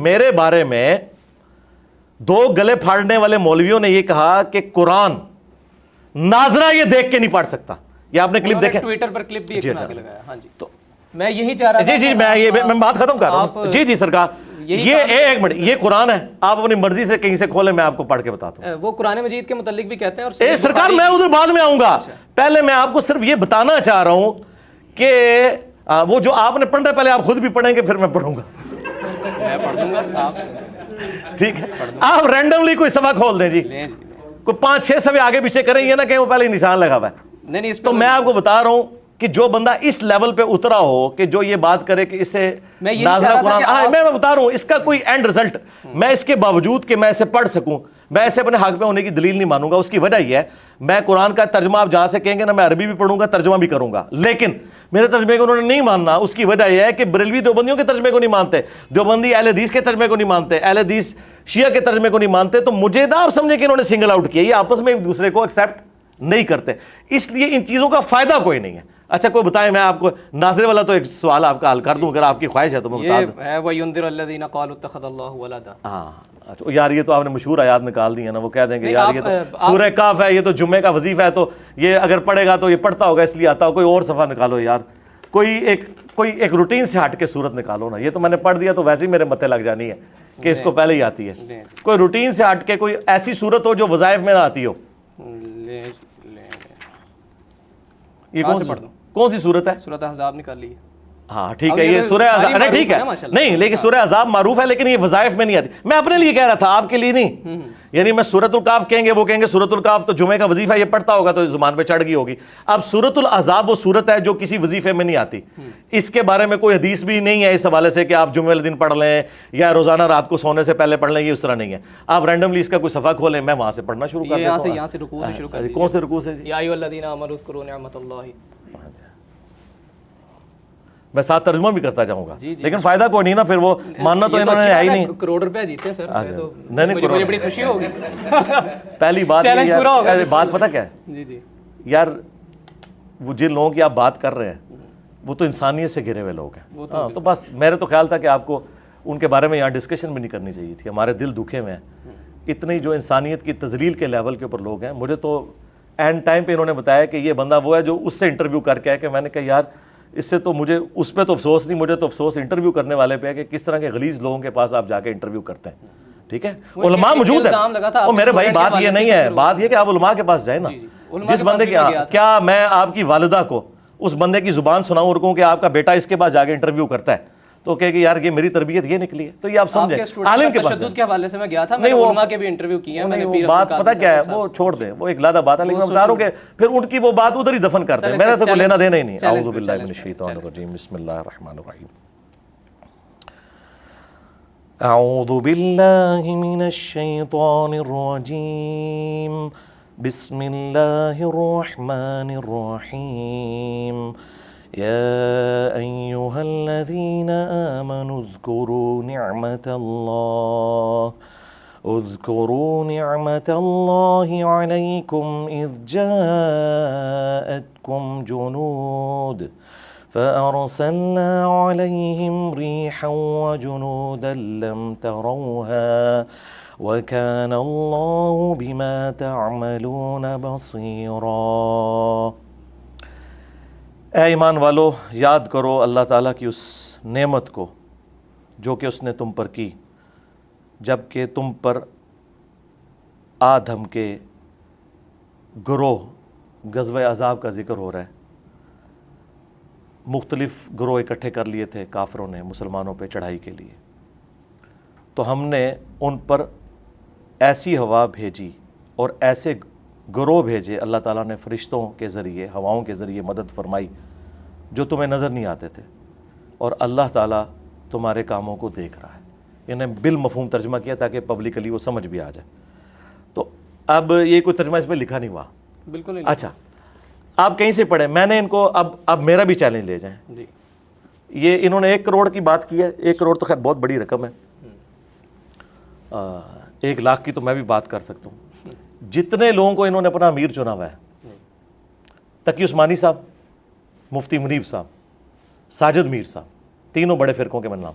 میرے بارے میں دو گلے پھاڑنے والے مولویوں نے یہ کہا کہ قرآن ناظرہ یہ دیکھ کے نہیں پڑھ سکتا. یہ آپ نے کلپ دیکھا ٹویٹر پر کلپ بھی ایک بنا کے لگایا. ہاں جی, تو میں یہی چاہ رہا تھا. جی میں بات ختم کر رہا ہوں. جی سرکار, یہ ایک منٹ, یہ قرآن ہے, آپ اپنی مرضی سے کہیں سے کھولیں, میں آپ کو پڑھ کے بتاتا ہوں. وہ قرآن مجید کے متعلق بھی کہتے ہیں. اور سرکار میں ادھر بعد میں آؤں گا, پہلے میں آپ کو صرف یہ بتانا چاہ رہا ہوں کہ وہ جو آپ نے پڑھنا ہے پہلے آپ خود بھی پڑھیں گے, پھر میں پڑھوں گا. میں پڑھ دوں گا, ٹھیک ہے, آپ رینڈملی کوئی صفحہ کھول دیں جی, کوئی 5-6 صفحے آگے پیچھے کریں گے نا کہ وہ پہلے نشان لگا ہوا ہے. تو میں آپ کو بتا رہا ہوں کہ جو بندہ اس لیول پہ اترا ہو کہ جو یہ بات کرے کہ اسے ناظرہ قرآن, میں بتا رہا ہوں اس کا کوئی اینڈ رزلٹ, میں اس کے باوجود کہ میں اسے پڑھ سکوں, میں ایسے اپنے حق پہ ہونے کی دلیل نہیں مانوں گا. اس کی وجہ یہ ہے, میں قرآن کا ترجمہ آپ جہاں سے کہیں گے نا, میں عربی بھی پڑھوں گا, ترجمہ بھی کروں گا, لیکن میرے ترجمے کو انہوں نے نہیں ماننا. اس کی وجہ یہ ہے کہ بریلوی دیوبندیوں کے ترجمے کو نہیں مانتے, دیوبندی اہل حدیث کے ترجمے کو نہیں مانتے, اہل حدیث شیعہ کے ترجمے کو نہیں مانتے. تو مجھے نہ آپ سمجھے کہ انہوں نے سنگل آؤٹ کیا, یہ آپس میں ایک دوسرے کو ایکسیپٹ نہیں کرتے, اس لیے ان چیزوں کا فائدہ کوئی نہیں ہے. اچھا کوئی بتائیں, میں آپ کو ناظرے والا تو ایک سوال آپ کا حل کر دوں اگر آپ کی خواہش ہے تو میں بتا دوں. یہ ہے وَيُنذِرَ الَّذِينَ قَالُوا اتَّخَذَ اللَّهُ وَلَدًا. ہاں اچھا یار, یہ تو آپ نے مشہور آیات نکال دی ہے نا, وہ کہہ دیں کہ یار یہ تو سورہ کاف ہے, یہ تو جمعے کا وظیفہ ہے, تو یہ اگر پڑھے گا تو یہ پڑھتا ہوگا اس لیے آتا ہو. کوئی اور صفحہ نکالو یار, کوئی ایک روٹین سے ہٹ کے صورت نکالو نا. یہ تو میں نے پڑھ دیا تو ویسے ہی میرے متے لگ جانی ہے کہ اس کو پہلے ہی آتی ہے. کوئی روٹین سے ہٹ کے کوئی ایسی صورت ہو جو وظائف میں نہ آتی ہو. یہ کون سی صورت ہے؟ سورۃ احزاب نکال لی. ہاں ٹھیک ہے, یہ سورہ احزاب ٹھیک ہے نہیں, لیکن سورہ احزاب معروف ہے, لیکن یہ وظائف میں نہیں آتی. میں اپنے لیے کہہ رہا تھا, آپ کے لیے نہیں. یعنی میں سورۃ الکاف کہیں گے, وہ کہیں گے سورۃ الکاف تو جمعے کا وظیفہ, یہ پڑھتا ہوگا تو زبان پہ چڑھ گئی ہوگی. اب سورۃ الاحزاب وہ صورت ہے جو کسی وظیفے میں نہیں آتی. اس کے بارے میں کوئی حدیث بھی نہیں ہے اس حوالے سے کہ آپ جمعے والے دن پڑھ لیں یا روزانہ رات کو سونے سے پہلے پڑھ لیں, یہ اس طرح نہیں ہے. آپ رینڈملی اس کا کوئی صفحہ کھولیں, میں وہاں سے پڑھنا شروع کر دیتا ہوں. یہاں سے رکوع سے شروع کر دیجیے. کون سے رکوع سے؟ یا ایھا الذین آمنوا اذکروا نعمت اللہ. میں ساتھ ترجمہ بھی کرتا جاؤں گا, لیکن فائدہ کوئی نہیں نا, پھر وہ ماننا تو انہوں نے ہے ہی نہیں. کروڑ روپے جیتے سر, نہیں مجھے بڑی خوشی ہوگی. پہلی بات بات پتہ کیا ہے یار, وہ جن لوگوں کی آپ بات کر رہے ہیں وہ تو انسانیت سے گھرے ہوئے لوگ ہیں. تو بس میرے تو خیال تھا کہ آپ کو ان کے بارے میں یہاں ڈسکشن بھی نہیں کرنی چاہیے تھی. ہمارے دل دکھے ہوئے ہیں, اتنی جو انسانیت کی تذلیل کے لیول کے اوپر لوگ ہیں. مجھے تو اینڈ ٹائم پہ انہوں نے بتایا کہ یہ بندہ وہ ہے جو اس سے انٹرویو کر کے آئے, کہ میں نے کہا یار اس سے تو مجھے اس پہ تو افسوس نہیں, مجھے تو افسوس انٹرویو کرنے والے پہ ہے کہ کس طرح کے غلیظ لوگوں کے پاس آپ جا کے انٹرویو کرتے ہیں. ٹھیک ہے, علماء موجود ہیں. وہ میرے بھائی بات یہ نہیں ہے, بات یہ کہ آپ علماء کے پاس جائیں نا. جس بندے کی, کیا میں آپ کی والدہ کو اس بندے کی زبان سناؤں اور کہوں کہ آپ کا بیٹا اس کے پاس جا کے انٹرویو کرتا ہے, تو کہے کہ یار یہ میری تربیت یہ نکلی ہے, تو یہ آپ سمجھیں. عالم کے پاس تشدد کے حوالے سے میں گیا تھا, میں نے علماء کے بھی انٹرویو کیے ہیں. میں نے بات پتہ کیا ہے, وہ چھوڑ دیں, وہ ایک علیحدہ بات ہے, لیکن میں بتا رہا ہوں کہ پھر ان کی وہ بات ادھر ہی دفن کرتے ہیں. میرا تو کوئی لینا دینا ہی نہیں. اعوذ باللہ من الشیطان الرجیم, بسم اللہ الرحمن الرحیم. اعوذ باللہ من الشیطان الرجیم, بسم اللہ الرحمن الرحیم. يا أيها الذين آمنوا اذكروا نعمة الله عليكم إذ جاءتكم جنود فأرسلنا عليهم ريحا وجنودا لم تروها وكان الله بما تعملون بصيرا. اے ایمان والو, یاد کرو اللہ تعالیٰ کی اس نعمت کو جو کہ اس نے تم پر کی, جب کہ تم پر آدم کے گروہ غزوہ احزاب کا ذکر ہو رہا ہے. مختلف گروہ اکٹھے کر لیے تھے کافروں نے مسلمانوں پہ چڑھائی کے لیے, تو ہم نے ان پر ایسی ہوا بھیجی اور ایسے گروہ بھیجے, اللہ تعالیٰ نے فرشتوں کے ذریعے, ہواؤں کے ذریعے مدد فرمائی جو تمہیں نظر نہیں آتے تھے, اور اللہ تعالیٰ تمہارے کاموں کو دیکھ رہا ہے. انہیں بالمفہوم ترجمہ کیا تاکہ پبلکلی وہ سمجھ بھی آ جائے. تو اب یہ کوئی ترجمہ اس میں لکھا نہیں ہوا بالکل نہیں. اچھا آپ کہیں سے پڑھیں, میں نے ان کو اب میرا بھی چیلنج لے جائیں. جی یہ انہوں نے 1 کروڑ کی بات کی ہے. 1 کروڑ تو خیر بہت بڑی رقم ہے, 1 لاکھ کی تو میں بھی بات کر سکتا ہوں. جتنے لوگوں کو انہوں نے اپنا امیر چنا ہوا ہے, تقی عثمانی صاحب, مفتی منیب صاحب, ساجد میر صاحب, تینوں بڑے فرقوں کے میں نام,